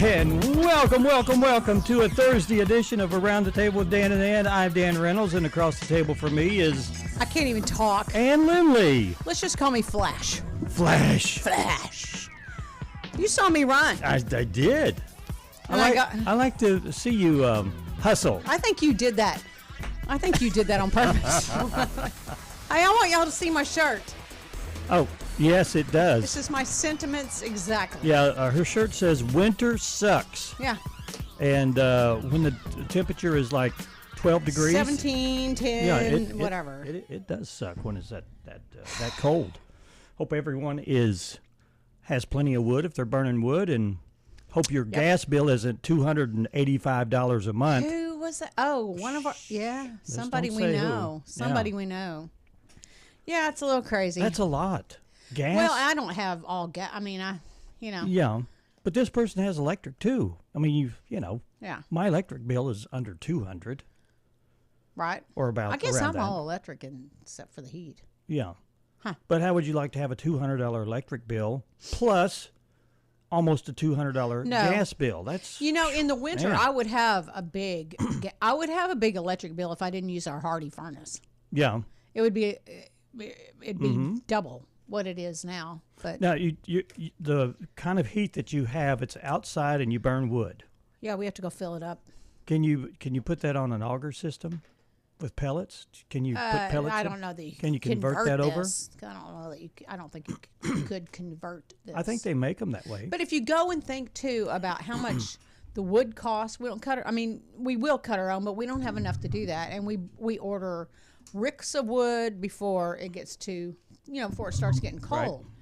And welcome to a Thursday edition of Around the Table with Dan and Ann. I'm Dan Reynolds, and across the table from me is... I can't even talk. Ann Lindley. Let's just call me Flash. Flash. You saw me run. I did. I like to see you hustle. I think you did that. on purpose. I want y'all to see my shirt. Oh, yes, it does. This is my sentiments exactly. Yeah, her shirt says winter sucks. Yeah. And when the temperature is like 12 degrees. 17, 10, whatever. It does suck when it's that cold. Hope everyone has plenty of wood if they're burning wood, and hope your gas bill isn't $285 a month. Who was that? Oh, one of our, somebody we know. We know. Yeah, it's a little crazy. That's a lot. Gas? Well, I don't have all gas. I mean, Yeah, but this person has electric too. I mean, Yeah. My electric bill is under $200. Right. Or about. I guess around I'm that. all electric except for the heat. Yeah. Huh. But how would you like to have a $200 electric bill plus almost a $200 gas bill? That's in the winter I would have a big electric bill if I didn't use our Hardy furnace. Yeah. It'd be double what it is now. But now you the kind of heat that you have, it's outside and you burn wood. Yeah, we have to go fill it up. Can you put that on an auger system with pellets? Can you put pellets? I don't know that you can you convert that over? I don't know that I don't think you could convert this. I think they make them that way. But if you go and think too about how much the wood costs, we don't cut it. I mean, we will cut our own, but we don't have enough to do that, and we order ricks of wood before it gets to before it starts getting cold. Right.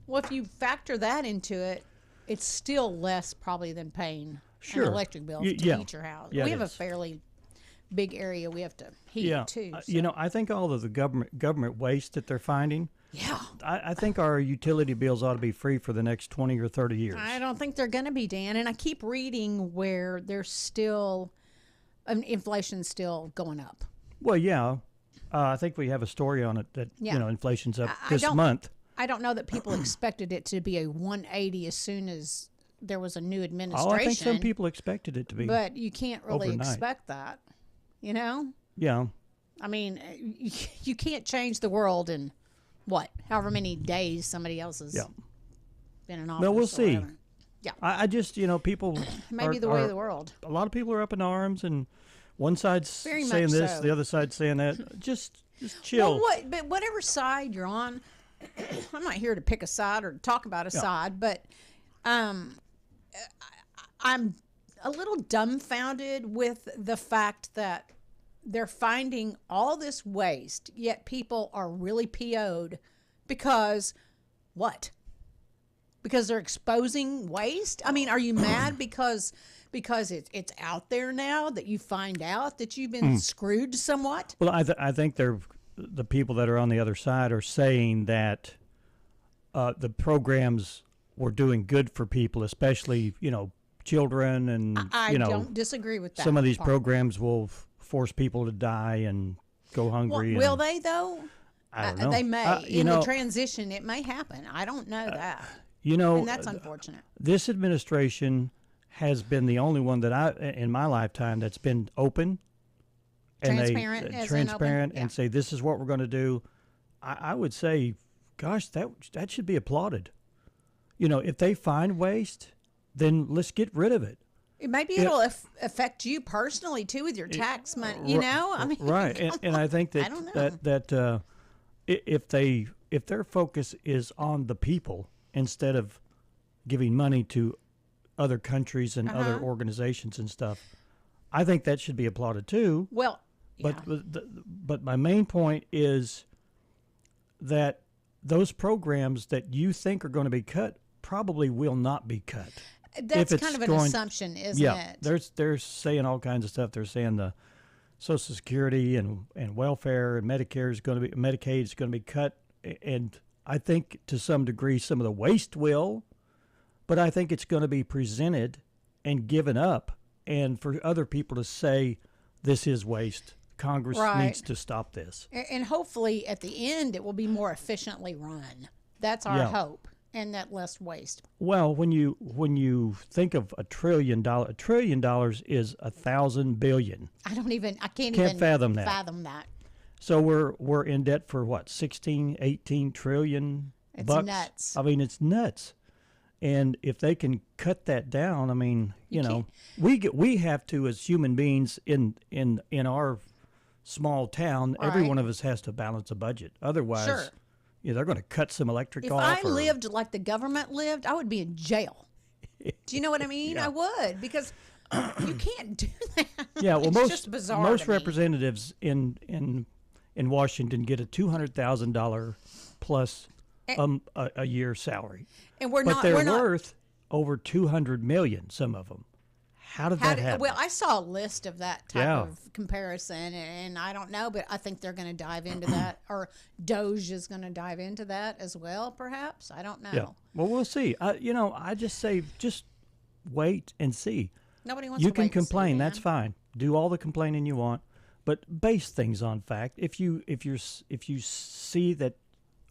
Well, if you factor that into it, it's still less probably than paying an electric bill to heat your house. Yeah, we have a fairly big area we have to heat too. So. I think all of the government waste that they're finding. Yeah. I think our utility bills ought to be free for the next 20 or 30 years. I don't think they're going to be, Dan. And I keep reading where there's still inflation's still going up. Well, yeah. I think we have a story on it that inflation's up this month. I don't know that people expected it to be a 180 as soon as there was a new administration. Oh, I think some people expected it to be. But you can't really overnight. expect that, Yeah. I mean, you can't change the world in however many days somebody else has been in office. Well, we'll see. Whatever. Yeah. I just, people. Maybe the way of the world. A lot of people are up in arms, and one side's Very saying much this, so. the other side's saying that. Just chill. Well, but whatever side you're on, I'm not here to pick a side or talk about a side, but I'm a little dumbfounded with the fact that they're finding all this waste, yet people are really PO'd because what? Because they're exposing waste? I mean, are you mad because it's out there now that you find out that you've been screwed somewhat? Well, I think the people that are on the other side are saying that the programs were doing good for people, especially, children and, I don't disagree with that. Some of these part. programs will force people to die and go hungry. Will they, though? I don't know. They may. In the transition, it may happen. I don't know that. And that's unfortunate. This administration has been the only one that in my lifetime that's been open. Transparent. Transparent and say, this is what we're going to do. I would say, gosh, that should be applauded. If they find waste, then let's get rid of it. Maybe it'll affect you personally too with your tax money. I mean, right. and I think that I don't know. that if their focus is on the people instead of giving money to other countries and other organizations and stuff, I think that should be applauded too. Well, but my main point is that those programs that you think are going to be cut probably will not be cut. That's kind of an assumption, isn't it? They're saying all kinds of stuff. They're saying the Social Security and welfare and Medicaid is going to be cut, and I think to some degree some of the waste will, but I think it's going to be presented and given up, and for other people to say this is waste. Congress needs to stop this. And hopefully at the end it will be more efficiently run. That's our hope. and that less waste. Well, when you think of $1 trillion, $1 trillion is 1,000 billion. I can't Can't even fathom that. fathom that. So we're in debt for what, 16, 18 trillion It's bucks? nuts. I mean, it's nuts. And if they can cut that down, I mean, you know, we have to, as human beings in our small town, every Right. one of us has to balance a budget. Otherwise, Sure. yeah, they're going to cut some electric If off. I lived like the government lived, I would be in jail. Do you know what I mean? Yeah. I would, because you can't do that. Yeah, well, It's just bizarre most to me. representatives in Washington get a $200,000 plus a year salary, And we're but not. they're We're not. worth over 200 million. Some of them. How did that happen? Well, I saw a list of that type Yeah. of comparison, and I don't know, but I think they're going to dive into that, or Doge is going to dive into that as well, perhaps. I don't know. Yeah. Well, we'll see. I just say just wait and see. Nobody wants You to can wait and see, complain. man. That's fine. Do all the complaining you want, but base things on fact. If you see that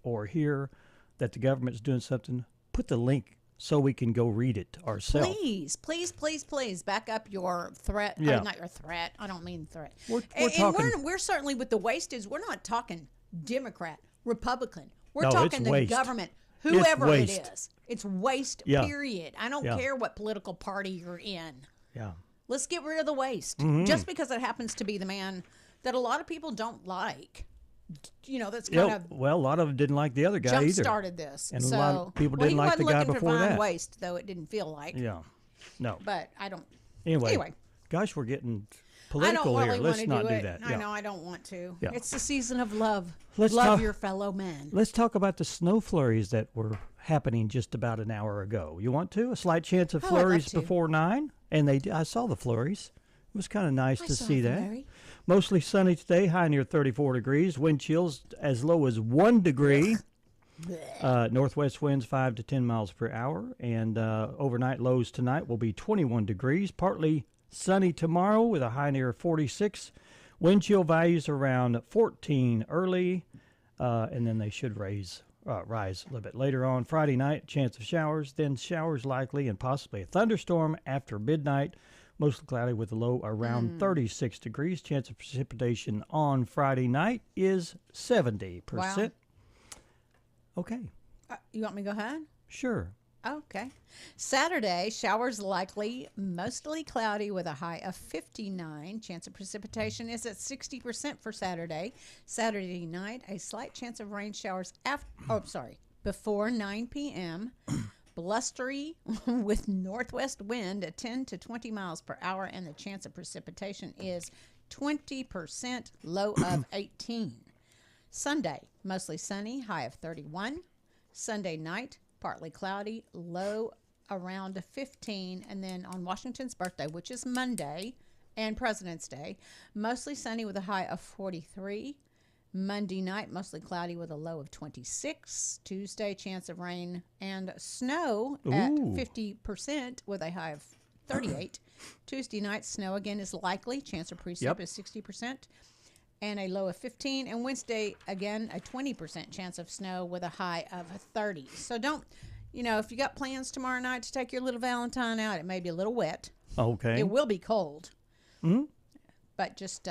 or hear that the government's doing something, put the link so we can go read it ourselves. Please back up your threat. Yeah. Not your threat. I don't mean threat. We're and talking- we're certainly with the wastage. We're not talking Democrat, Republican. We're No, it's talking the waste. government, whoever it waste. is. It's waste. Yeah. Period. I don't Yeah. care what political party you're in. Yeah. Let's get rid of the waste. Mm-hmm. Just because it happens to be the man that a lot of people don't like. You know, that's kind Yeah. of Well, a lot of them didn't like the other guy jump either. started this. And a so, lot of people well, didn't he like the wasn't guy looking before to find that. waste, though it didn't feel like. Yeah. No. But I don't. Anyway, gosh, we're getting I political don't really here. want Let's to not do do it. that. I Yeah. know I don't want to. Yeah. It's the season of love. Let's love talk- your fellow man. Let's talk about the snow flurries that were happening just about an hour ago. You want to? A slight chance of Oh, I'd love flurries to. before 9? And I saw the flurries. It was kind of nice to saw see the that. flurry. Mostly sunny today, high near 34 degrees. Wind chills as low as 1 degree. Northwest winds 5 to 10 miles per hour. And overnight lows tonight will be 21 degrees. Partly sunny tomorrow with a high near 46. Wind chill values around 14 early. And then they should rise a little bit later on. Friday night, chance of showers. Then showers likely and possibly a thunderstorm after midnight. Mostly cloudy with a low around 36 degrees. Chance of precipitation on Friday night is 70%. Okay, You want me to go ahead? sure. Okay. Saturday, showers likely, mostly cloudy with a high of 59. Chance of precipitation is at 60% for Saturday. Saturday night, a slight chance of rain showers before 9 p.m. Blustery with northwest wind at 10 to 20 miles per hour, and the chance of precipitation is 20%, low of 18. Sunday, mostly sunny, high of 31. Sunday night, partly cloudy, low around 15. And then on Washington's birthday, which is Monday, and President's Day, mostly sunny with a high of 43. Monday night, mostly cloudy with a low of 26. Tuesday, chance of rain and snow at Ooh. 50% with a high of 38. Tuesday night, snow again is likely. Chance of precip Yep. is 60%. And a low of 15. And Wednesday, again, a 20% chance of snow with a high of 30. So don't, if you got plans tomorrow night to take your little Valentine out, it may be a little wet. Okay. It will be cold. Hmm? But just,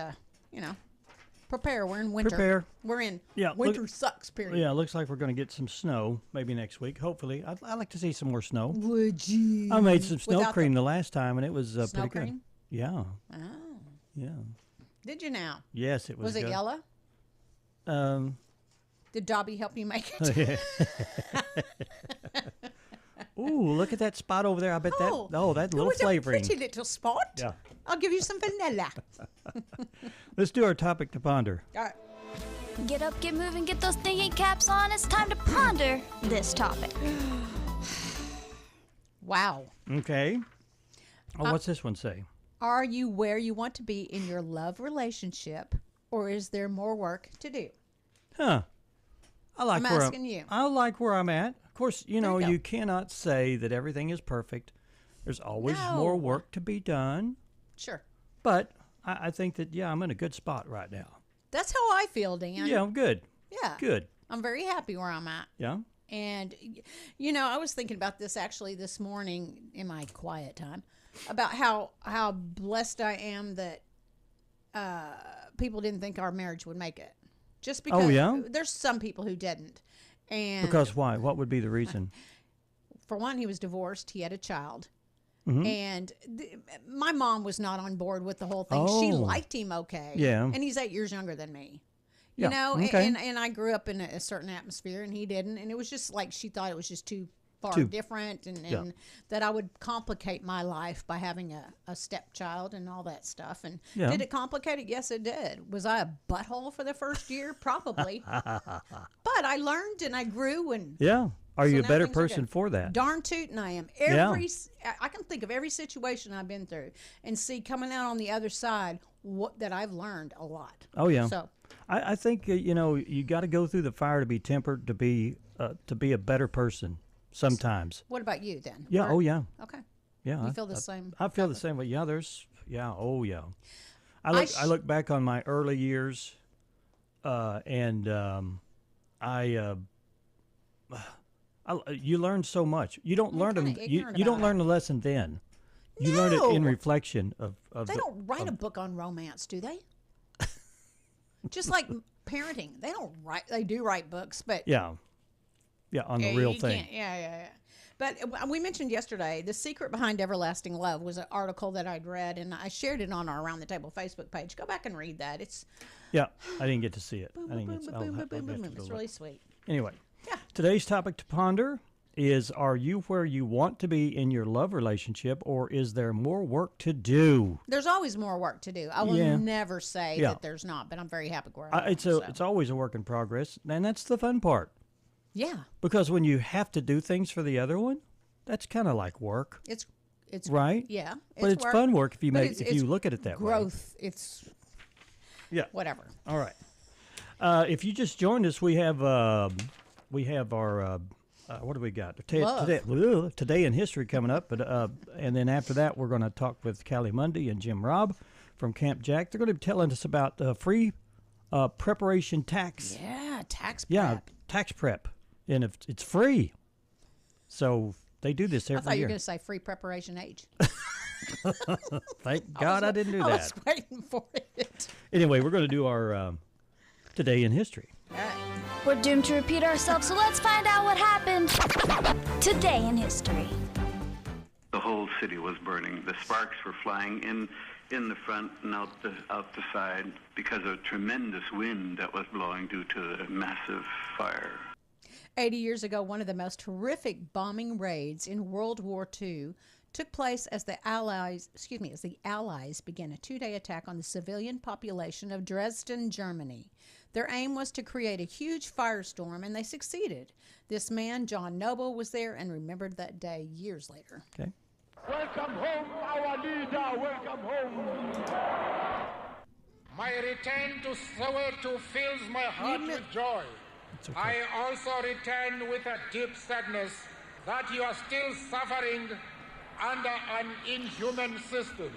prepare. We're in winter. Prepare. We're in Yeah, winter sucks, period. Yeah, looks like we're going to get some snow maybe next week. Hopefully. I'd like to see some more snow. Would you? I made some snow Without cream the last time, and it was Snow pretty cream? good. Yeah. Oh. Yeah. Did you now? Yes, it was Was it good. yellow? Did Dobby help you make it? Ooh, look at that spot over there. I bet that little was flavoring. a pretty little spot. Yeah. I'll give you some vanilla. Let's do our topic to ponder. All right. Get up, get moving, get those thinking caps on. It's time to ponder this topic. Wow. Okay. Oh, what's this one say? Are you where you want to be in your love relationship, or is there more work to do? Huh. I like I'm where asking you. I like where I'm at. Of course, you go. you cannot say that everything is perfect. There's always more No. work to be done. Sure. But I think that, I'm in a good spot right now. That's how I feel, Dan. Yeah, I'm good. Yeah. Good. I'm very happy where I'm at. Yeah. And, you know, I was thinking about this actually this morning in my quiet time about how blessed I am that people didn't think our marriage would make it. Just because there's some people who didn't. And Because why? What would be the reason? for one, he was divorced. He had a child. Mm-hmm. And my mom was not on board with the whole thing. She liked him okay. Yeah. And he's 8 years younger than me. You Yeah, know, okay. and I grew up in a certain atmosphere and he didn't. And it was just like she thought it was just too far different and that I would complicate my life by having a stepchild and all that stuff. And did it complicate it? Yes, it did. Was I a butthole for the first year? Probably. But I learned and I grew and Are you a now better things are person good. for that? Darn tootin' I am. I can think of every situation I've been through and see coming out on the other side that I've learned a lot. Oh yeah. So I think you know, you got to go through the fire to be tempered to be a better person. Sometimes. what about you then? Yeah. Oh yeah. Okay. Yeah. You feel the same? I feel the same way. Yeah. Oh yeah. I look back on my early years, and you learn so much. You don't learn them. You don't learn the lesson then. You learn it in reflection of. They don't write a book on romance, do they? Just like parenting, they don't write. They do write books, but on the real thing. Yeah. But we mentioned yesterday, The Secret Behind Everlasting Love was an article that I'd read, and I shared it on our Around the Table Facebook page. Go back and read that. It's I didn't get to see it. It's really sweet. Anyway, today's topic to ponder is: are you where you want to be in your love relationship, or is there more work to do? There's always more work to do. I will never say that there's not, but I'm very happy where I am. It's always a work in progress, and that's the fun part. Yeah. Because when you have to do things for the other one, that's kind of like work. It's right. Yeah. But it's fun work if you look at it that way. Growth. It's whatever. All right. If you just joined us, we have our what do we got? Today in history coming up, but and then after that we're going to talk with Callie, Mondy, and Jim Robb from Camp Jack. They're going to be telling us about free preparation tax. Yeah, tax prep. Yeah, tax prep, and if it's free, so they do this every year. I thought you were going to say free preparation age. Thank God I didn't do that. I was waiting for it. Anyway, we're going to do our Today in History. All right. We're doomed to repeat ourselves, so let's find out what happened today in history. The whole city was burning. The sparks were flying in the front and out the side because of a tremendous wind that was blowing due to the massive fire. 80 years ago, one of the most horrific bombing raids in World War II took place as the Allies began a 2-day attack on the civilian population of Dresden, Germany. Their aim was to create a huge firestorm, and they succeeded. This man, John Noble, was there and remembered that day years later. Okay. Welcome home, our leader. Welcome home. My return to Soweto fills my heart with joy. Okay. I also return with a deep sadness that you are still suffering under an inhuman system.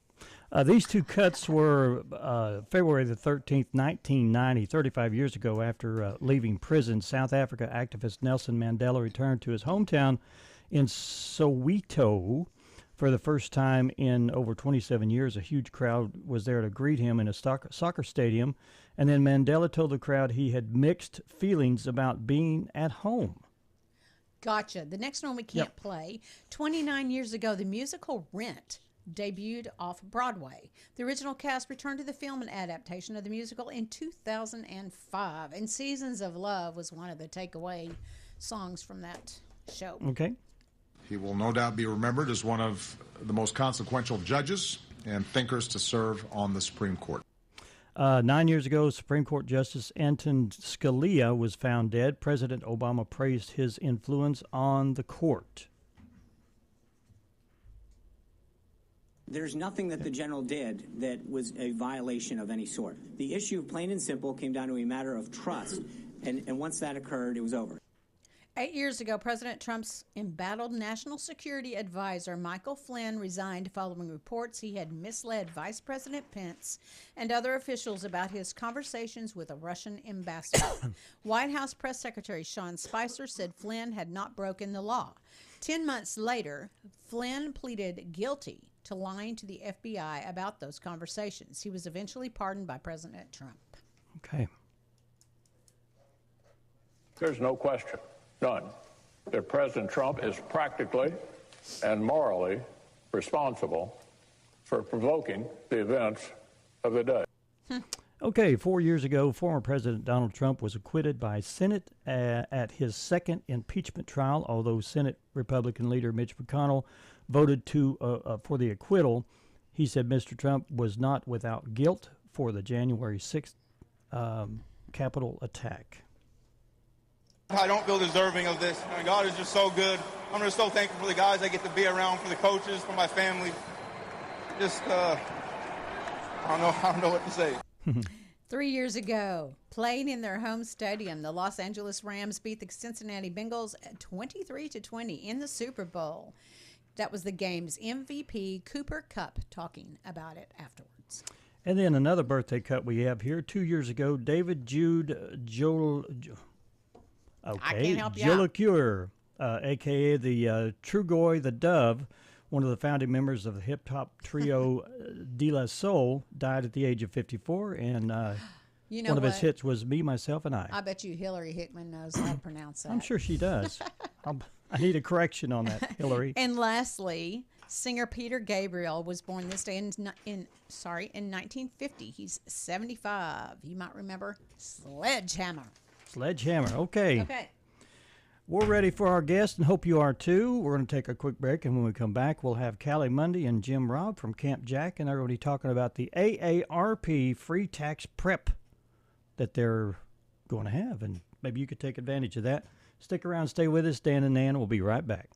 These two cuts were February the 13th, 1990, 35 years ago. After leaving prison, South Africa activist Nelson Mandela returned to his hometown in Soweto for the first time in over 27 years. A huge crowd was there to greet him in a soccer stadium, and then Mandela told the crowd he had mixed feelings about being at home. Gotcha. The next one we can't play. 29 years ago, the musical Rent debuted off Broadway. The original cast returned to the film and adaptation of the musical in 2005, and Seasons of Love was one of the takeaway songs from that show. Okay. He will no doubt be remembered as one of the most consequential judges and thinkers to serve on the Supreme Court. 9 years ago, Supreme Court Justice Anton Scalia was found dead. President Obama praised his influence on the court. There's nothing that the general did that was a violation of any sort. The issue, plain and simple, came down to a matter of trust, and once that occurred, it was over. 8 years ago, President Trump's embattled national security advisor Michael Flynn resigned following reports he had misled Vice President Pence and other officials about his conversations with a Russian ambassador. White House Press Secretary Sean Spicer said Flynn had not broken the law. 10 months later, Flynn pleaded guilty to lying to the FBI about those conversations. He was eventually pardoned by President Trump. Okay. There's no question, none, that President Trump is practically and morally responsible for provoking the events of the day. Okay, 4 years ago, former President Donald Trump was acquitted by Senate at his second impeachment trial, although Senate Republican leader Mitch McConnell voted for the acquittal. He said Mr. Trump was not without guilt for the January 6th Capitol attack. I don't feel deserving of this. I mean, God is just so good. I'm just so thankful for the guys I get to be around, for the coaches, for my family. Just, I don't know what to say. 3 years ago, playing in their home stadium, the Los Angeles Rams beat the Cincinnati Bengals 23-20 in the Super Bowl. That was the game's MVP, Cooper Kupp, talking about it afterwards. And then another birthday cut we have here. 2 years ago, David Jude I can't help you out. Jolicoeur, a.k.a. the Trugoy the Dove, one of the founding members of the hip-hop trio De La Soul, died at the age of 54, and You know one of what? his hits was Me, Myself, and I. I bet you Hillary Hickman knows how to pronounce that. I'm sure she does. I need a correction on that, Hillary. And lastly, singer Peter Gabriel was born this day in 1950. He's 75. You might remember Sledgehammer. Sledgehammer. Okay. Okay. We're ready for our guest and hope you are too. We're going to take a quick break, and when we come back, we'll have Callie, Mondy, and Jim Robb from Camp Jack, and they're going to be talking about the AARP free tax prep that they're going to have, and maybe you could take advantage of that. Stick around, stay with us. Dan and Nan will be right back.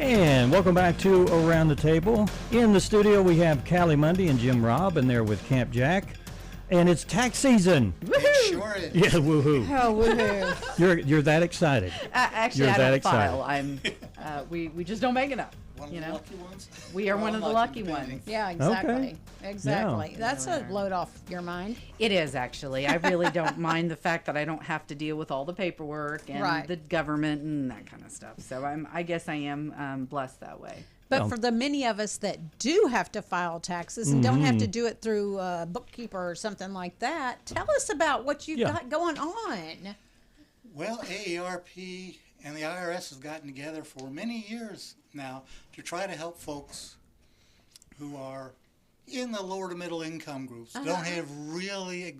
And welcome back to Around the Table. In the studio, we have Callie, Mondy, and Jim Robb, and they're with Camp Jack. And it's tax season. It sure is. Yeah, woohoo. Oh, woohoo. You're that excited. Actually, You're I that don't excited. file. We just don't make enough. One of You the know? lucky ones? We are We're one all of the lucky lucky depending. ones. Yeah, exactly. Okay. Exactly. Yeah. That's a load off your mind. It is actually. I really don't mind the fact that I don't have to deal with all the paperwork and Right. the government and that kind of stuff. So I guess I am blessed that way. But for the many of us that do have to file taxes and don't have to do it through a bookkeeper or something like that, tell us about what you've got going on. Well, AARP and the IRS have gotten together for many years now to try to help folks who are in the lower to middle income groups, don't have really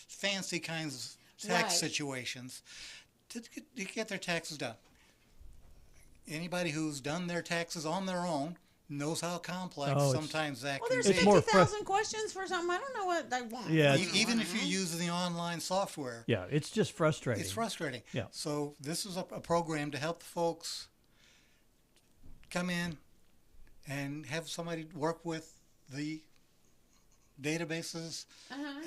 fancy kinds of tax situations, to get their taxes done. Anybody who's done their taxes on their own knows how complex sometimes that Well, can there's be. 50,000 questions for something. I don't know what they want. Yeah. Even if you're using the online software. Yeah, it's just frustrating. It's frustrating. Yeah. So this is a program to help the folks come in and have somebody work with the databases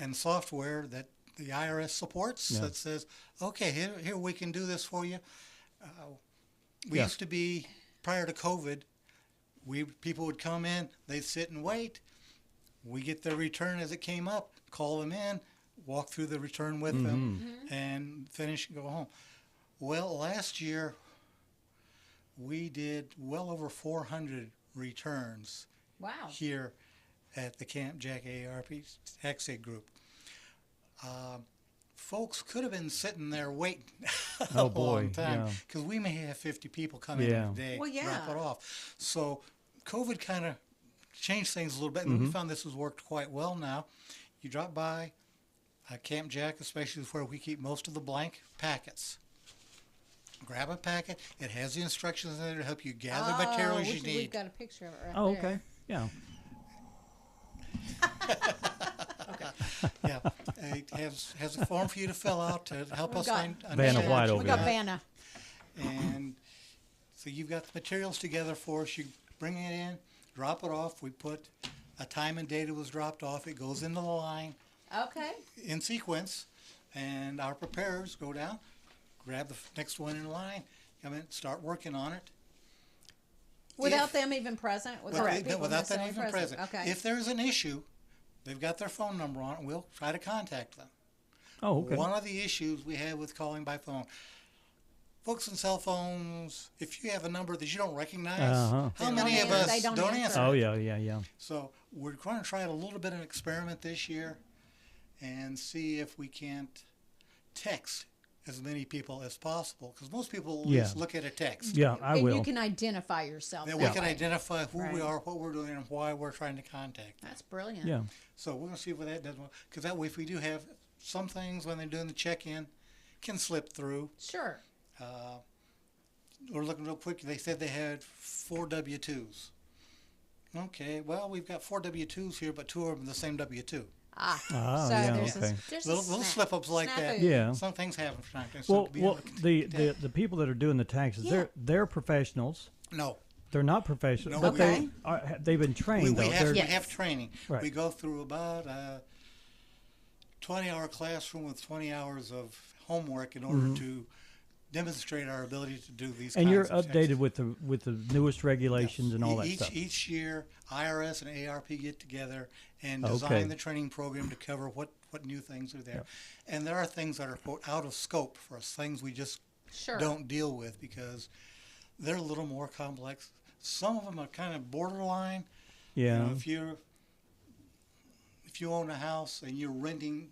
and software that the IRS supports that says, okay, here we can do this for you. We used to be, prior to COVID, people would come in, they'd sit and wait. We get their return as it came up, call them in, walk through the return with them, and finish and go home. Well, last year, we did well over 400 returns here at the Camp Jack AARP Tax Aid Group. Folks could have been sitting there waiting a long time because we may have 50 people come in a day, drop it off. So COVID kind of changed things a little bit, and we found this has worked quite well now. You drop by Camp Jack, especially where we keep most of the blank packets. Grab a packet. It has the instructions in there to help you gather materials you need. We've got a picture of it right there. Okay. Yeah. Yeah, it has a form for you to fill out to help us understand. Vanna White over We got there. Vanna. And so you've got the materials together for us. You bring it in, drop it off. We put a time and date it was dropped off. It goes into the line Okay. in sequence, and our preparers go down, grab the next one in line, come in, start working on it. Without them even present? Without them necessarily even present. Okay. If there's an issue, they've got their phone number on it. We'll try to contact them. Oh, okay. One of the issues we have with calling by phone, folks on cell phones, if you have a number that you don't recognize, how many of us don't answer? Oh, yeah. So we're going to try a little bit of an experiment this year and see if we can't text as many people as possible, because most people at least look at a text. Yeah, I will. And you can identify yourself. Then we can identify who we are, what we're doing, and why we're trying to contact them. That's brilliant. Yeah. So we're going to see what that does, because that way, if we do have some things when they're doing the check-in, can slip through. Sure. We're looking real quick. They said they had 4 W-2s. Okay, well, we've got 4 W-2s here, but 2 of them are the same W-2. So there's a Little slip-ups like that. Yeah. Some things happen from time to time. So Well, the people that are doing the taxes, they're professionals. No. They're not professional, No, but they've been trained. We have training. Right. We go through about a 20-hour classroom with 20 hours of homework in order to demonstrate our ability to do these. And kinds you're of updated with the newest regulations and all that stuff. Each year, IRS and AARP get together and design the training program to cover what new things are there. Yep. And there are things that are, quote, out of scope for us, things we just don't deal with because they're a little more complex. Some of them are kind of borderline. Yeah. You know, if you own a house and you're renting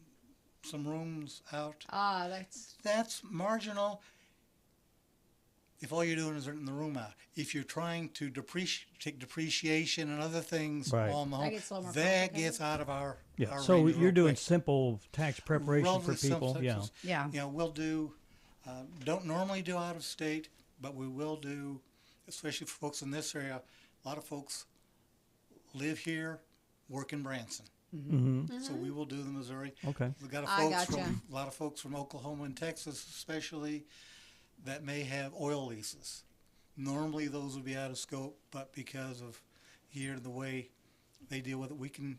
some rooms out, that's marginal. If all you're doing is renting the room out, if you're trying to take depreciation and other things on the home, that gets out of our So range you're doing quick. simple tax preparation for people. You know, we'll do. Don't normally do out of state, but we will do, especially for folks in this area. A lot of folks live here, work in Branson. So we will do the Missouri. Okay. We've got a lot of folks from Oklahoma and Texas, especially, that may have oil leases. Normally those would be out of scope, but because of here the way they deal with it, we can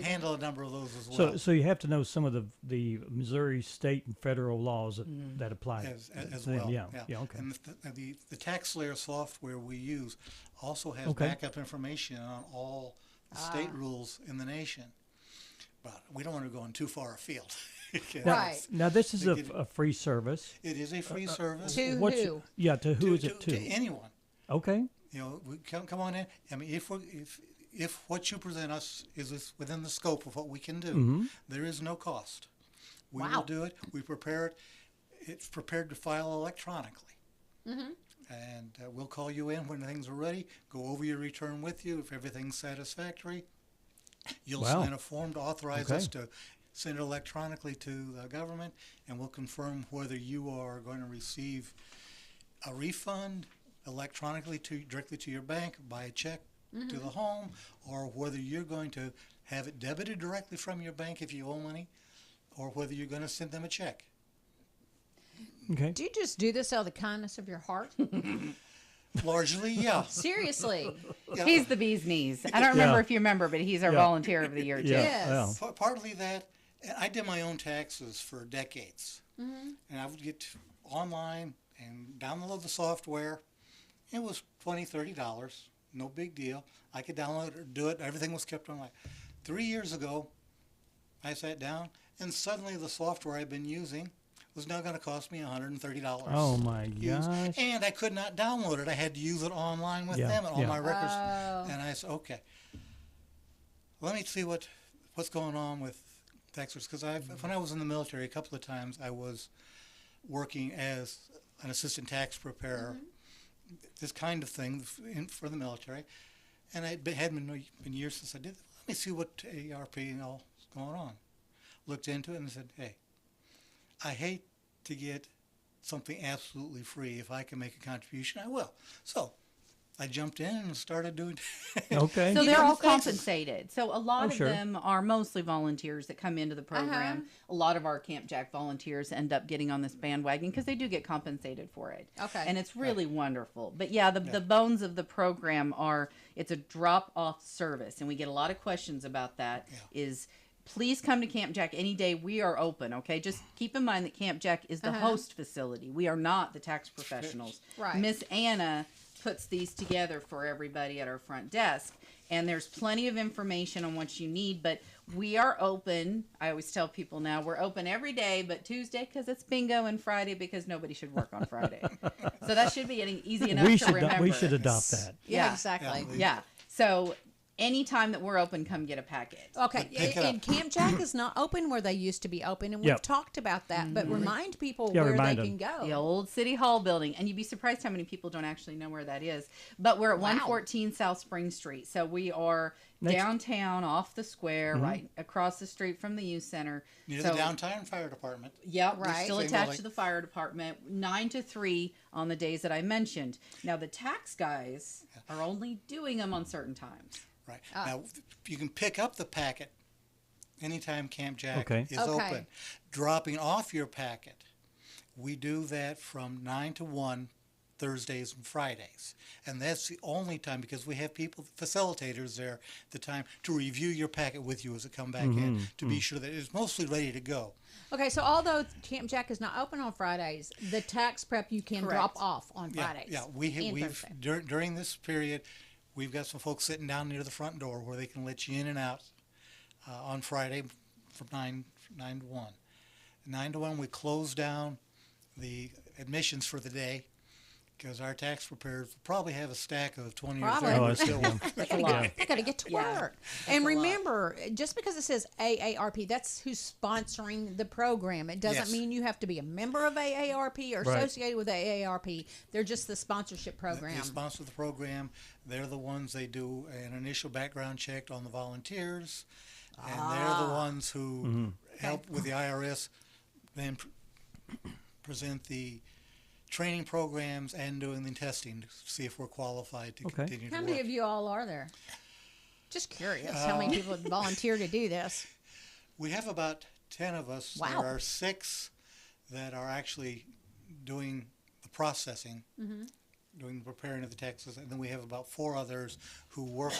handle a number of those as well. So you have to know some of the Missouri state and federal laws that apply as well. Yeah. Okay. And the TaxSlayer software we use also has backup information on all the state rules in the nation. But we don't want to go too far afield. Right. Now this is a free service. It is a free service. To who? Yeah, to who is it to? To anyone. Okay. You know, we come on in. I mean, if what you present us is within the scope of what we can do, there is no cost. We will do it. We prepare it. It's prepared to file electronically. And we'll call you in when things are ready, go over your return with you. If everything's satisfactory, you'll sign a form to authorize us to send it electronically to the government, and we'll confirm whether you are going to receive a refund electronically directly to your bank by a check to the home, or whether you're going to have it debited directly from your bank if you owe money, or whether you're going to send them a check. Okay. Do you just do this out of the kindness of your heart? Largely, yeah. Seriously. Yeah. He's the bee's knees. I don't remember if you remember, but he's our volunteer of the year, too. Yes. Partly that, I did my own taxes for decades. And I would get online and download the software. It was $20, $30. No big deal. I could download it or do it. Everything was kept online. 3 years ago, I sat down, and suddenly the software I've been using was now going to cost me $130. Oh, my gosh. And I could not download it. I had to use it online with them and all my records. And I said, okay, let me see what's going on with taxes. Because when I was in the military, a couple of times I was working as an assistant tax preparer, this kind of thing for the military. And it had been years since I did that. Let me see what AARP and all is going on. Looked into it and said, hey, I hate to get something absolutely free. If I can make a contribution, I will. So I jumped in and started doing Okay. So they're all compensated. So a lot of them are mostly volunteers that come into the program. A lot of our Camp Jack volunteers end up getting on this bandwagon because they do get compensated for it. Okay. And it's really wonderful. But yeah, the bones of the program it's a drop-off service. And we get a lot of questions about that please come to Camp Jack any day. We are open, okay? Just keep in mind that Camp Jack is the host facility. We are not the tax professionals. Right. Miss Anna puts these together for everybody at our front desk. And there's plenty of information on what you need, but we are open. I always tell people now, we're open every day, but Tuesday because it's bingo and Friday because nobody should work on Friday. So that should be getting easy enough to remember. We should adopt that. Yeah, exactly. Yeah. So anytime that we're open, come get a packet. Okay, and Camp Jack is not open where they used to be open, and we've talked about that, but remind people where they can go. The old City Hall building, and you'd be surprised how many people don't actually know where that is. But we're at 114 South Spring Street, so we are downtown off the square, right across the street from the youth center. Near the downtown fire department. Yep, we're still attached to the fire department, 9 to 3 on the days that I mentioned. Now, the tax guys are only doing them on certain times. Right. Now, you can pick up the packet anytime Camp Jack is open. Dropping off your packet, we do that from 9 to 1 Thursdays and Fridays. And that's the only time, because we have facilitators there, the time to review your packet with you as it comes back in, to be sure that it's mostly ready to go. Okay, so although Camp Jack is not open on Fridays, the tax prep you can drop off on Fridays. Yeah, we've during this period, we've got some folks sitting down near the front door where they can let you in and out on Friday from 9 to 1. 9 to 1, we close down the admissions for the day because our tax preparers probably have a stack of 20 or 30 still. That's a lot. They got to get to work. And remember, just because it says AARP, that's who's sponsoring the program. It doesn't mean you have to be a member of AARP or associated with AARP. They're just the sponsorship program. They sponsor the program. They're the ones, they do an initial background check on the volunteers. And they're the ones who help with the IRS, then present the training programs and doing the testing to see if we're qualified to continue to work. How many of you all are there? Just curious how many people volunteer to do this. We have about 10 of us. Wow. There are 6 that are actually doing the processing, doing the preparing of the taxes, and then we have about 4 others who work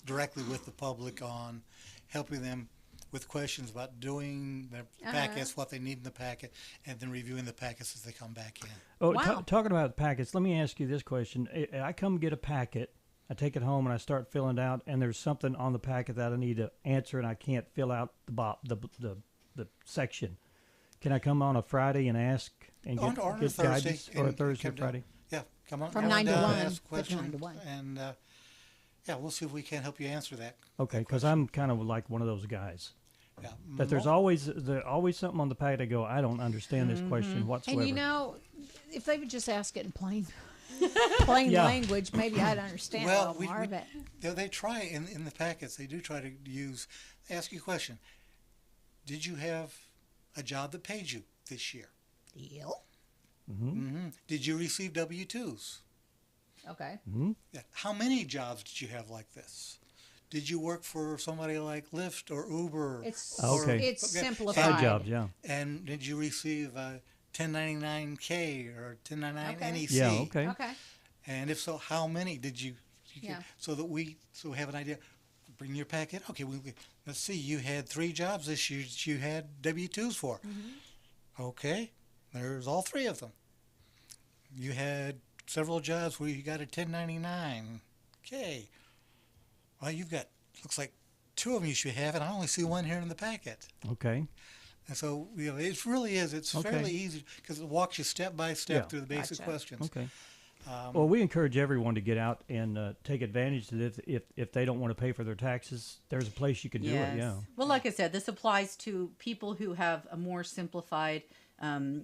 directly with the public on helping them with questions about doing their packets, what they need in the packet, and then reviewing the packets as they come back in. Oh, talking about packets, let me ask you this question. I come get a packet, I take it home, and I start filling it out, and there's something on the packet that I need to answer, and I can't fill out the section. Can I come on a Friday and ask and get guidance? Or a Thursday, Friday? Yeah, come on. From 9 to 1. Ask questions, 9 to 1. And, we'll see if we can help you answer that. Okay, because I'm kind of like one of those guys. Yeah. That there's always something on the packet I go, I don't understand this question whatsoever. And you know, if they would just ask it in plain language, maybe I'd understand a little more. But they try in the packets. They do try to ask you a question. Did you have a job that paid you this year? Yep. Did you receive W-2s? Okay. Yeah. How many jobs did you have like this? Did you work for somebody like Lyft or Uber? It's simplified. Side jobs, yeah. And did you receive a 1099K or 1099 NEC? Yeah, okay. Okay. And if so, how many did you Yeah. so we have an idea. Bring your packet. Okay, let's see. You had 3 jobs this year that you had W-2s for. Okay, there's all 3 of them. You had several jobs where you got a 1099. Okay. Well, you've got, looks like 2 of them you should have, and I only see 1 here in the packet. Okay. And so, it really is. It's fairly easy because it walks you step by step through the basic questions. Okay. Well, we encourage everyone to get out and take advantage of it. If they don't want to pay for their taxes, there's a place you can do it. Yeah. Well, like I said, this applies to people who have a more simplified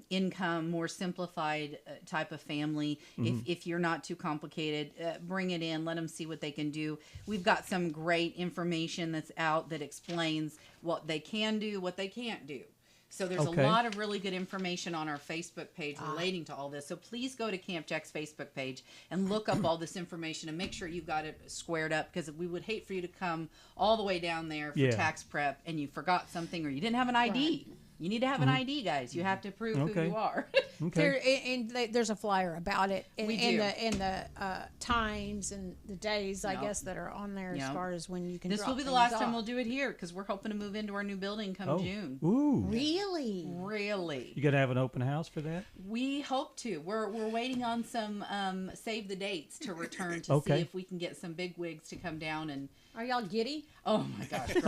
income, more simplified type of family. If you're not too complicated, bring it in, let them see what they can do. We've got some great information that's out that explains what they can do, what they can't do. So there's a lot of really good information on our Facebook page relating to all this. So please go to Camp Jack's Facebook page and look up all this information and make sure you've got it squared up, because we would hate for you to come all the way down there for tax prep and you forgot something or you didn't have an ID. Right. You need to have an ID, guys. You have to prove who you are. There's a flyer about it, and the times and the days, I guess, that are on there as far as when you can. This will be the last time we'll do it here, because we're hoping to move into our new building come June. Ooh. Really? Really. You gonna have an open house for that? We hope to. We're waiting on some save the dates to return to see if we can get some big wigs to come down and. Are y'all giddy? Oh my gosh, they've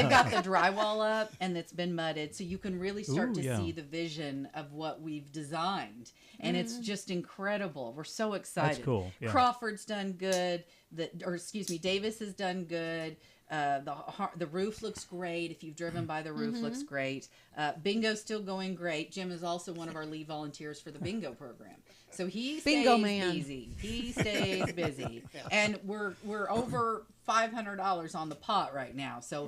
got the drywall up and it's been mudded, so you can really start to see the vision of what we've designed, and it's just incredible. We're so excited. That's cool. Yeah. Crawford's done good. Davis has done good. The roof looks great. If you've driven by, the roof looks great. Bingo's still going great. Jim is also one of our lead volunteers for the bingo program. So he stays busy. He stays busy. And we're over $500 on the pot right now. So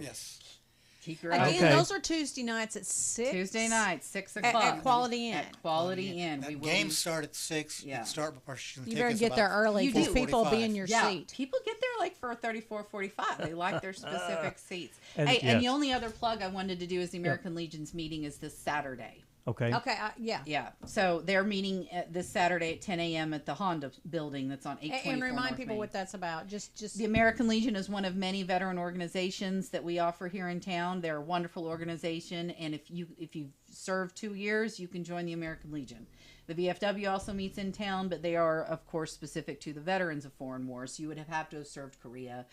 keep your eyes. Again, those are Tuesday nights at 6. Tuesday nights, 6 o'clock. At Quality Inn. At Quality Inn. Games start at 6. Yeah. You start by purchasing tickets. You better get there early because people will be in your seat. People get there like for $34.45. They like their specific seats. And the only other plug I wanted to do is the American Legion's meeting is this Saturday. Okay. Yeah. So they're meeting this Saturday at 10 a.m. at the Honda building that's on 824 And remind North people Main. what that's about. Just the American Legion is one of many veteran organizations that we offer here in town. They're a wonderful organization, and if you've served 2 years, you can join the American Legion. The VFW also meets in town, but they are, of course, specific to the veterans of foreign wars. So you would have to have served Korea,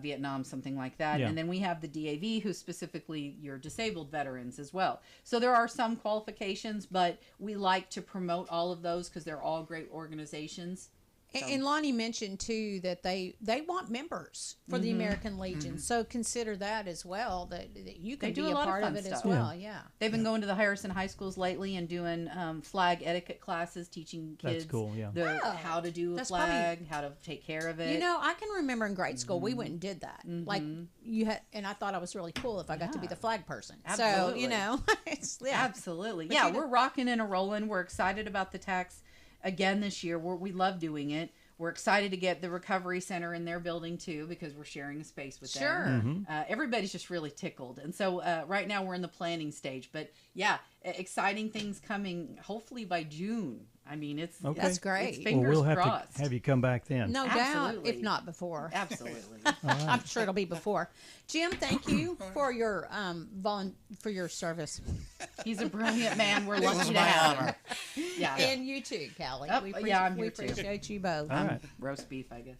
Vietnam, something like that. And then we have the DAV, who's specifically your disabled veterans as well. So there are some qualifications, but we like to promote all of those because they're all great organizations. And Lonnie mentioned too that they want members for the American Legion, so consider that as well. That you can be a part of it as well. Yeah, they've been going to the Harrison high schools lately and doing flag etiquette classes, teaching kids how to do a flag, how to take care of it. You know, I can remember in grade school we went and did that. Like you had, and I thought I was really cool if I got to be the flag person. Absolutely. So you know, absolutely, yeah, we're rocking and a rolling. We're excited about the tax. Again this year, we love doing it. We're excited to get the recovery center in their building too, because we're sharing a space with them. Everybody's just really tickled, and so right now we're in the planning stage. But yeah, exciting things coming. Hopefully by June, I mean, it's Okay. That's great. It's Well, fingers we'll have crossed. to have you come back then. No doubt, Absolutely. if not before. Absolutely. I'm sure it'll be before. Jim, thank you for your for your service. He's a brilliant man. We're It was lucky to my have honor. him. Yeah. And you too, Callie. Oh, we yeah, I'm we here too. appreciate you both. All right. Roast beef, I guess.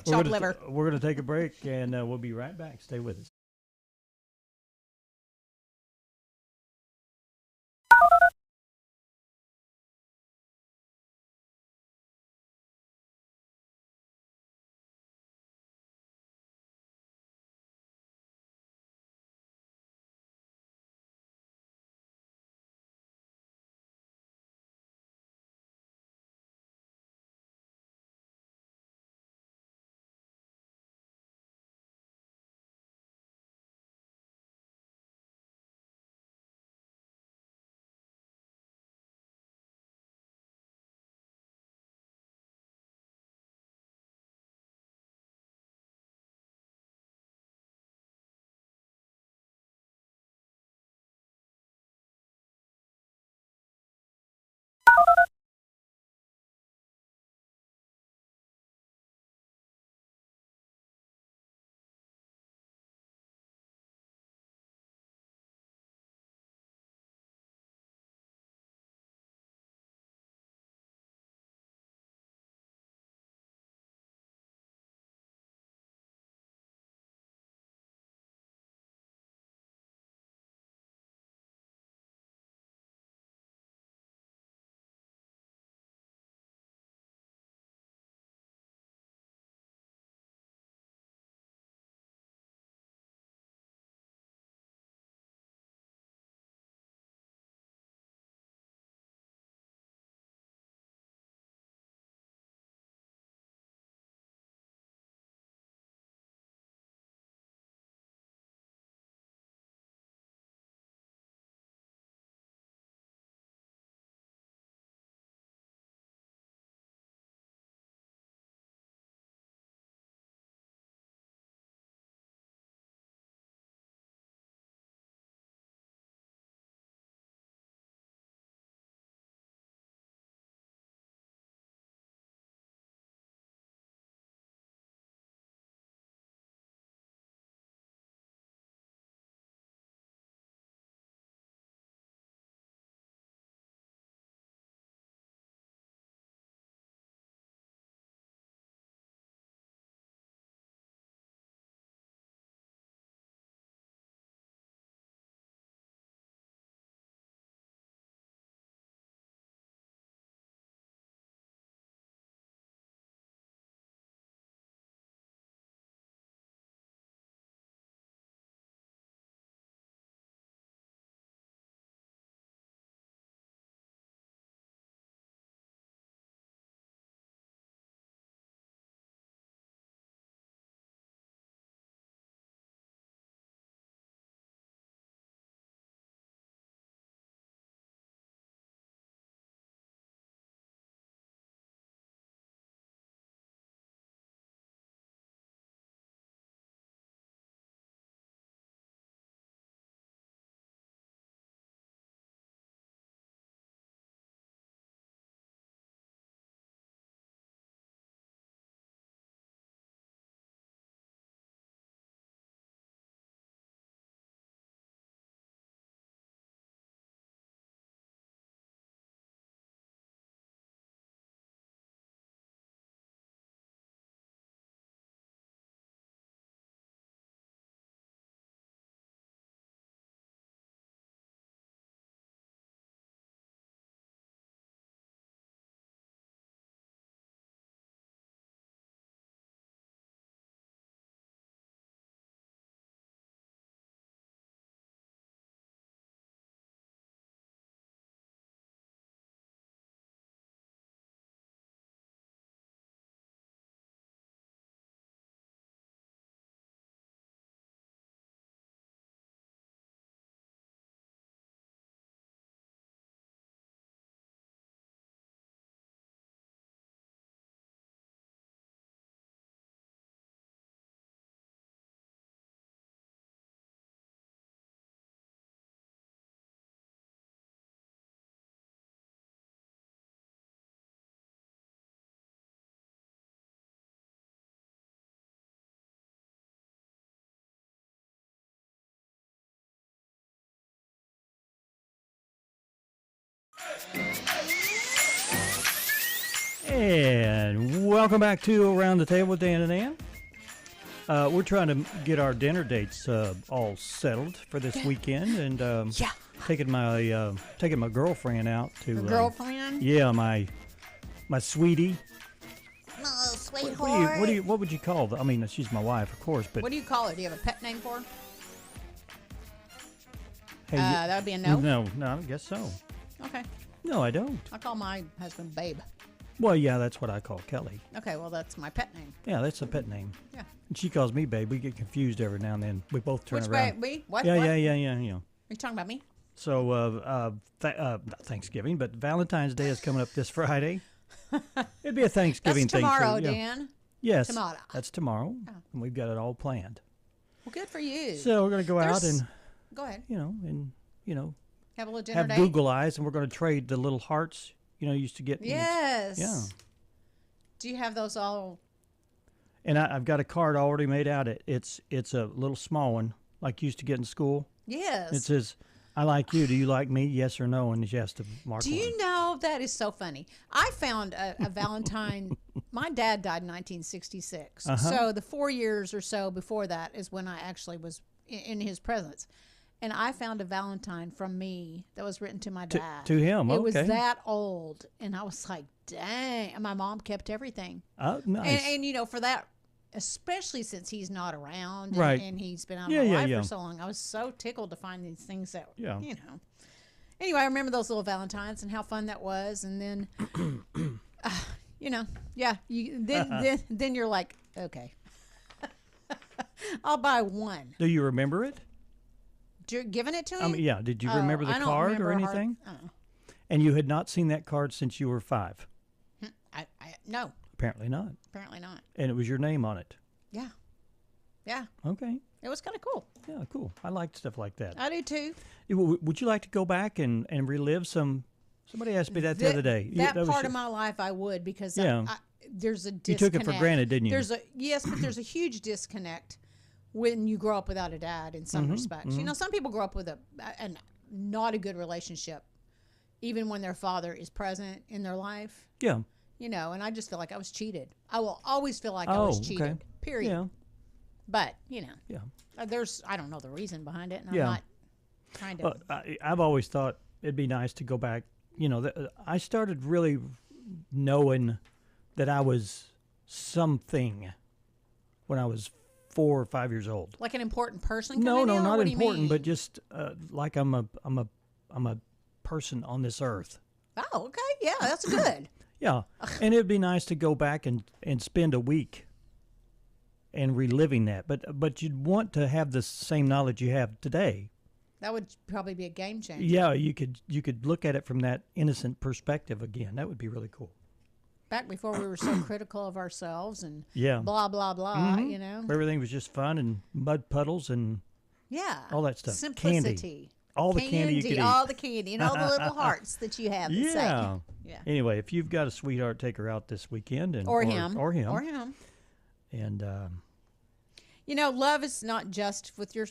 Chopped liver. We're going to take a break, and we'll be right back. Stay with us. welcome back to Around the Table with Dan and Ann. We're trying to get our dinner dates all settled for this weekend, and taking my girlfriend out to girlfriend. Yeah, my sweetie. Oh, sweetheart. What would you call her? I mean, she's my wife, of course, but What do you call her? Do you have a pet name for her? hey, That would be a no. No, I guess so. Okay. No, I don't. I call my husband Babe. Well, yeah, that's what I call Kelly. Okay, well, that's my pet name. Yeah, that's a pet name. Yeah. And she calls me Babe. We get confused every now and then. We both turn Which around. babe? What? Yeah, What? yeah. Are you talking about me? So, not Thanksgiving, but Valentine's Day is coming up this Friday. It'd be a Thanksgiving That's tomorrow, thing. Dan. Yes. Tomorrow. That's tomorrow. Oh. And we've got it all planned. Well, good for you. So we're going to go out and, Go ahead. Have a little dinner have date. Google eyes, and we're going to trade the little hearts, used to get. Yes. Yeah. Do you have those all? And I've got a card already made out. It's a little small one, like you used to get in school. Yes. It says, "I like you. Do you like me? Yes or no?" And she has to mark. Do you know that is so funny? I found a Valentine. My dad died in 1966, so the 4 years or so before that is when I actually was in his presence, and I found a Valentine from me that was written to my dad. To him, It was okay. that old, and I was like, "Dang!" And my mom kept everything. Oh, nice. And for that. Especially since he's not around and, Right. and he's been out Yeah, of my yeah, life yeah. for so long. I was so tickled to find these things that, Yeah. Anyway, I remember those little Valentines and how fun that was. And then, then you're like, okay, I'll buy one. Do you remember it? Giving it to him? I mean, yeah. Did you remember the I don't card remember or a hard- anything? uh-uh. And you had not seen that card since you were 5? No, Apparently not. apparently not. And it was your name on it. Yeah. Yeah. Okay. It was kind of cool. Yeah, cool. I like stuff like that. I do too. Would you like to go back and relive some? Somebody asked me that the other day. That was part your- of my life I would, because Yeah. there's a You disconnect. took it for granted, didn't you? Yes, but there's a huge disconnect when you grow up without a dad in some respects. Some people grow up with a not a good relationship, even when their father is present in their life. Yeah. And I just feel like I was cheated. I will always feel like I was cheated. Okay. Period. Yeah. But Yeah. I don't know the reason behind it, and I'm Yeah. not trying to. I've always thought it'd be nice to go back. I started really knowing that I was something when I was 4 or 5 years old. Like an important person. No, kind of deal, or not what do you important, mean? but just like I'm a person on this earth. Oh, okay. Yeah, that's good. Yeah, and it'd be nice to go back and spend a week and reliving that. But you'd want to have the same knowledge you have today. That would probably be a game changer. Yeah, you could look at it from that innocent perspective again. That would be really cool. Back before we were so critical of ourselves and Yeah. blah, blah, blah, Everything was just fun and mud puddles and Yeah. all that stuff. Simplicity. Candy. All the candy you could eat. All the candy and all the little hearts that you have. That Yeah. Say. Yeah. Anyway, if you've got a sweetheart, take her out this weekend. Or him. Or him. Or him. And, love is not just with your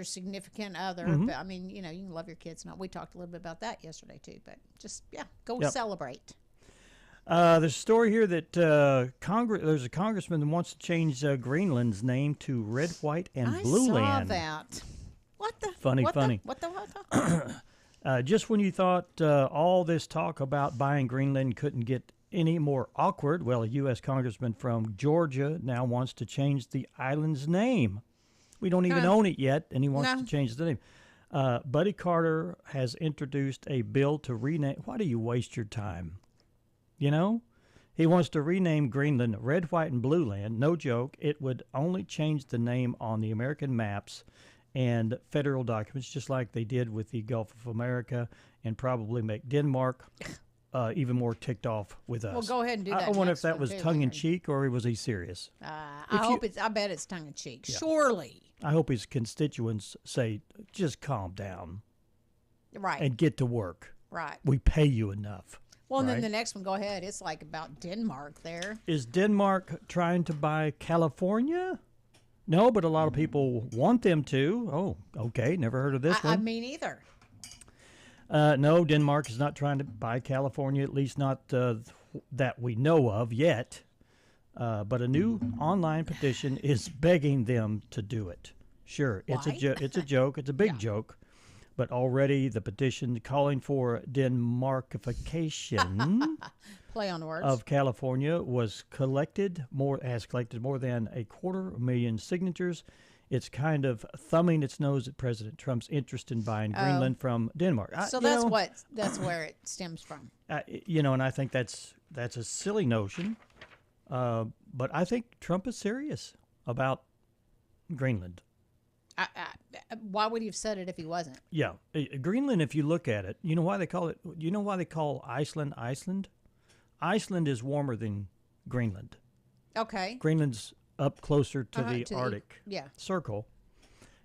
significant other. But, I mean, you can love your kids. We talked a little bit about that yesterday, too. But just, go celebrate. there's a story here that there's a congressman that wants to change Greenland's name to Red, White, and Blue Land. I saw that. What the? Funny. What the? Just when you thought all this talk about buying Greenland couldn't get any more awkward, well, a U.S. congressman from Georgia now wants to change the island's name. We don't even own it yet, and he wants to change the name. Buddy Carter has introduced a bill to rename. Why do you waste your time? He wants to rename Greenland Red, White, and Blue Land. No joke. It would only change the name on the American maps and federal documents, just like they did with the Gulf of America, and probably make Denmark even more ticked off with us. Well, go ahead and do that. I wonder if next that one, was too, tongue-in-cheek or was he serious? I bet it's tongue-in-cheek. Yeah. Surely. I hope his constituents say, just calm down. Right. And get to work. Right. We pay you enough. Well, and right? then the next one, go ahead. It's like about Denmark there. Is Denmark trying to buy California? No, but a lot of people want them to. Oh, okay. Never heard of this one. I mean, either. No, Denmark is not trying to buy California, at least not that we know of yet. But a new online petition is begging them to do it. Sure, it's Why? it's a joke. It's a big joke. But already the petition calling for Denmarkification Play on words. of California has collected more than 250,000 signatures. It's kind of thumbing its nose at President Trump's interest in buying Greenland from Denmark. So that's where it stems from. And I think that's a silly notion. But I think Trump is serious about Greenland. Why would he have said it if he wasn't? Yeah, Greenland. If you look at it, you know why they call it. You know why they call Iceland Iceland? Iceland is warmer than Greenland. Okay. Greenland's up closer to the Arctic Circle,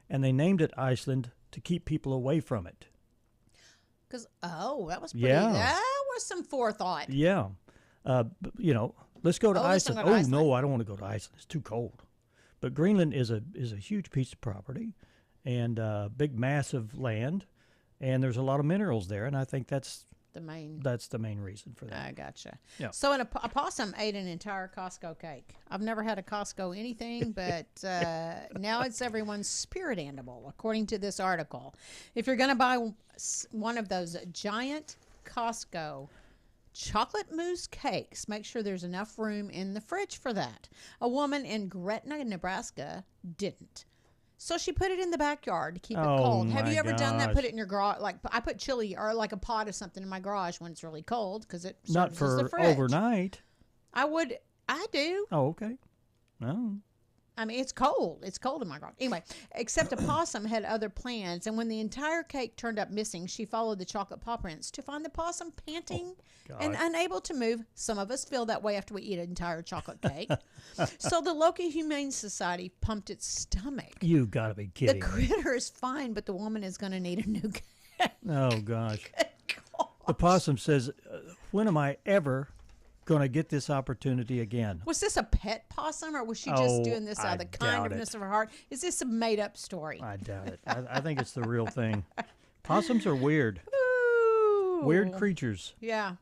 and they named it Iceland to keep people away from it. Because that was pretty. That was some forethought. Yeah, let's go to Iceland. Iceland. No, I don't want to go to Iceland. It's too cold. But Greenland is a huge piece of property, and big mass of land, and there's a lot of minerals there, and I think that's the main reason for that. I gotcha. Yeah. So a possum ate an entire Costco cake. I've never had a Costco anything, but now it's everyone's spirit animal, according to this article. If you're going to buy one of those giant Costco chocolate mousse cakes, make sure there's enough room in the fridge for that. A woman in Gretna, Nebraska didn't. So she put it in the backyard to keep it cold. Have you ever done that? Put it in your garage? Like I put chili or like a pot of something in my garage when it's really cold because it serves not as for the fridge. overnight. I do. Oh, okay. No. I mean, it's cold. It's cold in my garage. Anyway, except a possum had other plans, and when the entire cake turned up missing, she followed the chocolate paw prints to find the possum panting and unable to move. Some of us feel that way after we eat an entire chocolate cake. So the local Humane Society pumped its stomach. You've got to be kidding. The critter is fine, but the woman is going to need a new cake. Oh, gosh. The possum says, when am I ever going to get this opportunity again? Was this a pet possum, or was she just doing this out of the kindness of her heart? Is this a made-up story? I doubt it. I think it's the real thing. Possums are weird. Ooh. Weird creatures. Yeah.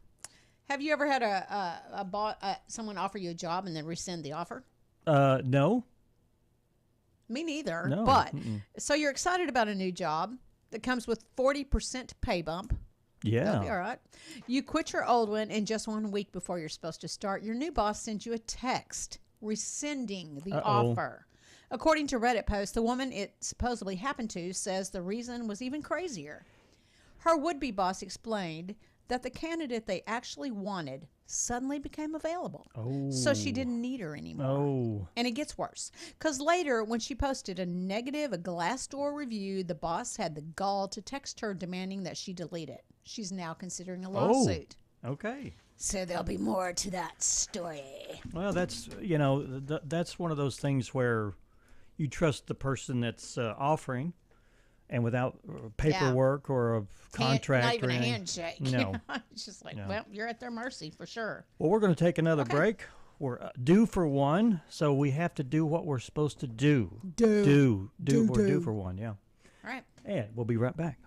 Have you ever had someone offer you a job and then rescind the offer? No. Me neither. No. But so you're excited about a new job that comes with 40% pay bump. Yeah. That'll be all right. You quit your old one, and just 1 week before you're supposed to start, your new boss sends you a text rescinding the offer. According to Reddit post, the woman it supposedly happened to says the reason was even crazier. Her would-be boss explained that the candidate they actually wanted suddenly became available. So she didn't need her anymore. And it gets worse. Because later, when she posted a Glassdoor review, the boss had the gall to text her demanding that she delete it. She's now considering a lawsuit. Okay. So there'll be more to that story. Well, that's, that's one of those things where you trust the person that's offering, and without paperwork or a contract not even or a anything. handshake. No. It's just like, well, you're at their mercy for sure. Well, we're going to take another break. We're due for one, so we have to do what we're supposed to do. We're due for one, yeah. All right. And we'll be right back.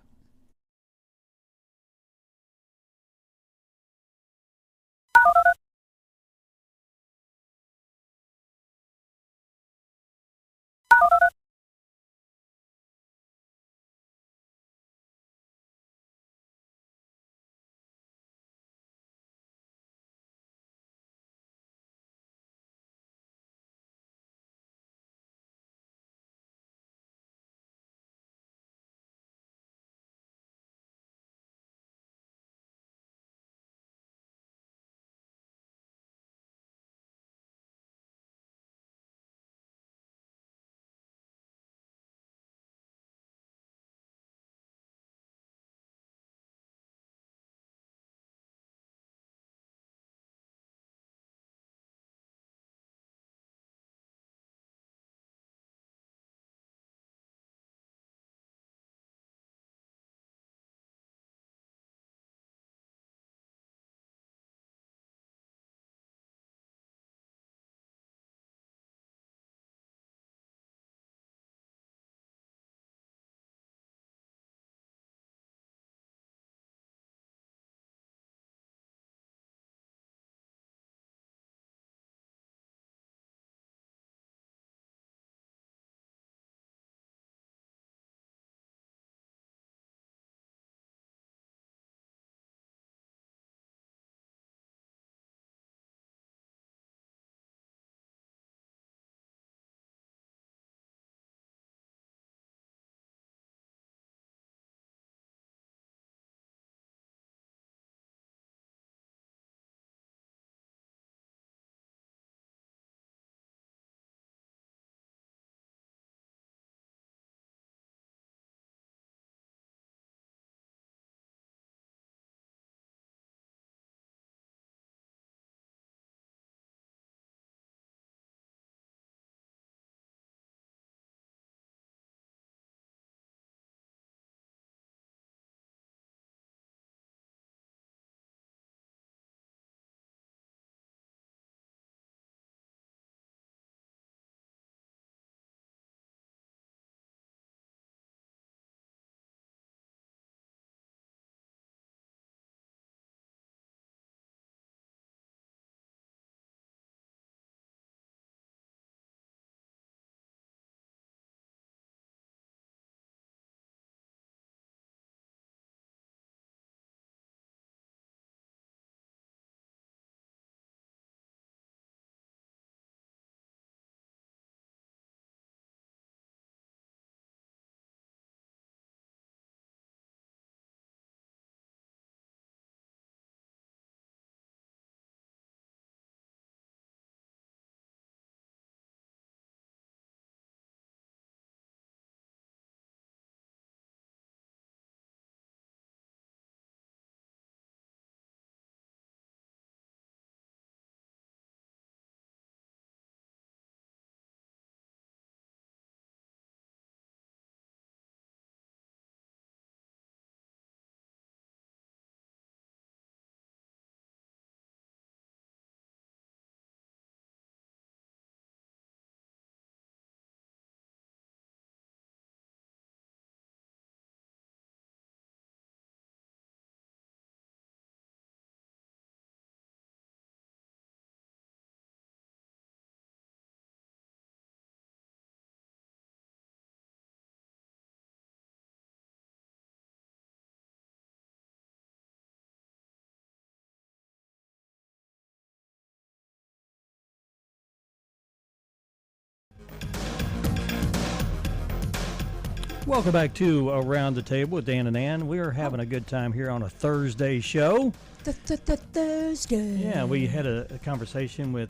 Welcome back to Around the Table with Dan and Ann. We are having a good time here on a Thursday show. Thursday. Yeah, we had a conversation with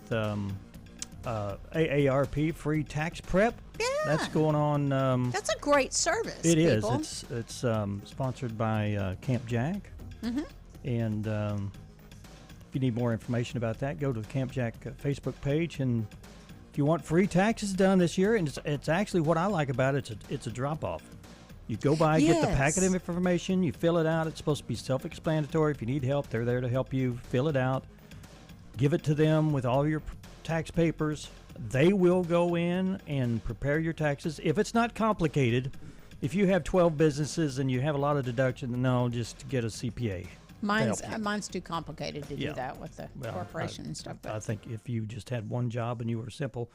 AARP, Free Tax Prep. Yeah. That's going on. That's a great service. It is. people. It's sponsored by Camp Jack. Mm-hmm. And if you need more information about that, go to the Camp Jack Facebook page. And if you want free taxes done this year, and it's actually what I like about it, it's a drop-off. You go by, get the packet of information, you fill it out. It's supposed to be self-explanatory. If you need help, they're there to help you fill it out. Give it to them with all your tax papers. They will go in and prepare your taxes. If it's not complicated, if you have 12 businesses and you have a lot of deduction, no, just get a CPA. Mine's too complicated to do that with the corporation and stuff. But I think if you just had one job and you were simple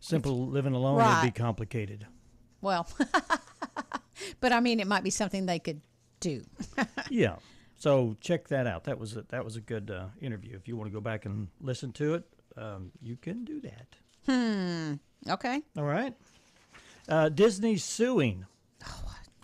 living alone, Right. it'd be complicated. Well, but I mean, it might be something they could do. Yeah. So check that out. That was a good interview. If you want to go back and listen to it, you can do that. Okay. All right. Disney's suing.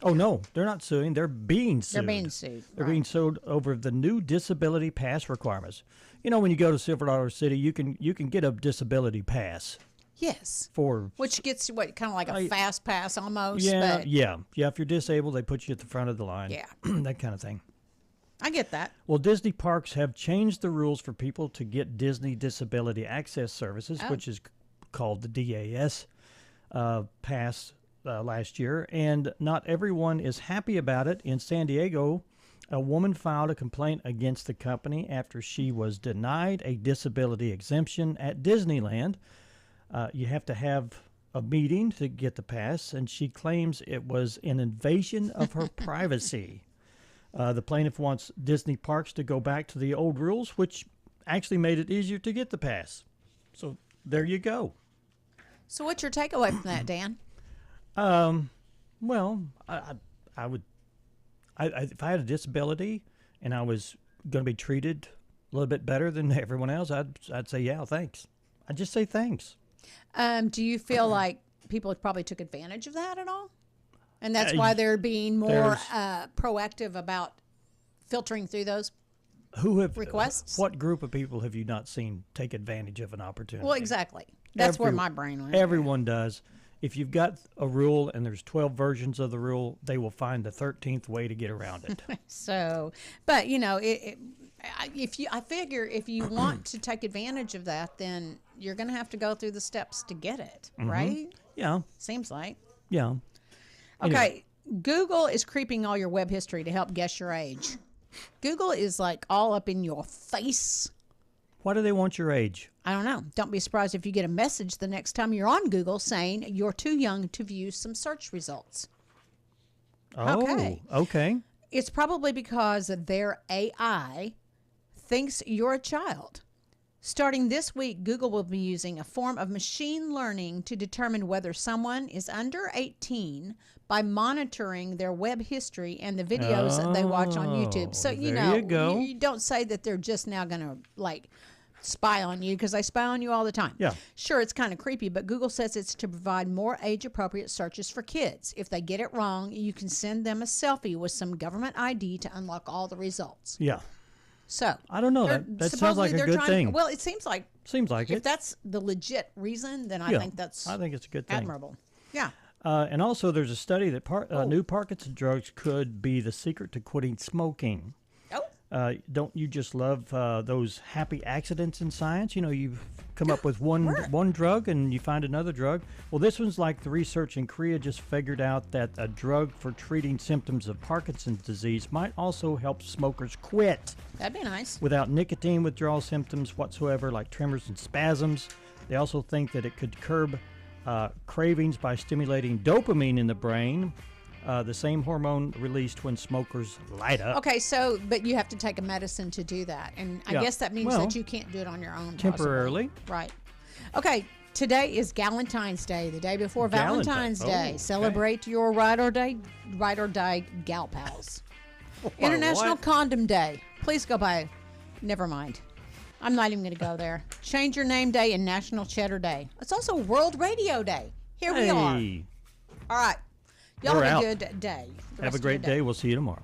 Oh, no, they're not suing. They're being sued. They're being sued. They're being sued over the new disability pass requirements. You know, when you go to Silver City, you can get a disability pass. Yes. Which gets what, kind of like a fast pass almost. Yeah, but yeah. If you're disabled, they put you at the front of the line. Yeah. That kind of thing. I get that. Well, Disney parks have changed the rules for people to get Disney Disability Access Services, which is called the DAS pass last year, and not everyone is happy about it. In San Diego, a woman filed a complaint against the company after she was denied a disability exemption at Disneyland. You have to have a meeting to get the pass, and she claims it was an invasion of her privacy. The plaintiff wants Disney parks to go back to the old rules, which actually made it easier to get the pass. So there you go. So what's your takeaway from that, Dan? Well, I would, if I had a disability and I was going to be treated a little bit better than everyone else, I'd say, yeah, thanks. I'd just say thanks. Do you feel like people probably took advantage of that at all? And that's why they're being more proactive about filtering through those requests? What group of people have you not seen take advantage of an opportunity? Well, exactly. That's where my brain went. Everyone does. If you've got a rule and there's 12 versions of the rule, they will find the 13th way to get around it. So, but you know, I figure if you want to take advantage of that, then you're going to have to go through the steps to get it, right? Yeah. Seems like. Yeah. Okay. Anyway. Google is creeping all your web history to help guess your age. Google is like all up in your face. Why do they want your age? I don't know. Don't be surprised if you get a message the next time you're on Google saying you're too young to view some search results. Oh, okay. It's probably because their AI thinks you're a child. Starting this week, Google will be using a form of machine learning to determine whether someone is under 18 by monitoring their web history and the videos that they watch on YouTube. So, you know, you don't say that they're just now going to, like, spy on you, because they spy on you all the time. Yeah. Sure, it's kind of creepy, but Google says it's to provide more age-appropriate searches for kids. If they get it wrong, you can send them a selfie with some government ID to unlock all the results. Yeah. So I don't know. That sounds like a good thing. Well, it seems like it. If that's the legit reason, then I think it's a good thing. Admirable. Yeah. And also, there's a study that new Parkinson's drugs could be the secret to quitting smoking. Oh. Don't you just love those happy accidents in science? You know, you come up with one drug and you find another drug. Well, this one's like the research in Korea just figured out that a drug for treating symptoms of Parkinson's disease might also help smokers quit. That'd be nice. Without nicotine withdrawal symptoms whatsoever, like tremors and spasms. They also think that it could curb cravings by stimulating dopamine in the brain, the same hormone released when smokers light up. Okay, so, but you have to take a medicine to do that. And I guess that means that you can't do it on your own. Temporarily. Possibly. Right. Okay, today is Galentine's Day, the day before Valentine's Day. Okay. Celebrate your ride or die gal pals. International Condom Day. Please go by. Never mind. I'm not even going to go there. Change Your Name Day and National Cheddar Day. It's also World Radio Day. Here we are. All right. Y'all We're have out. a good day. The Have rest a of great your day. We'll see you tomorrow.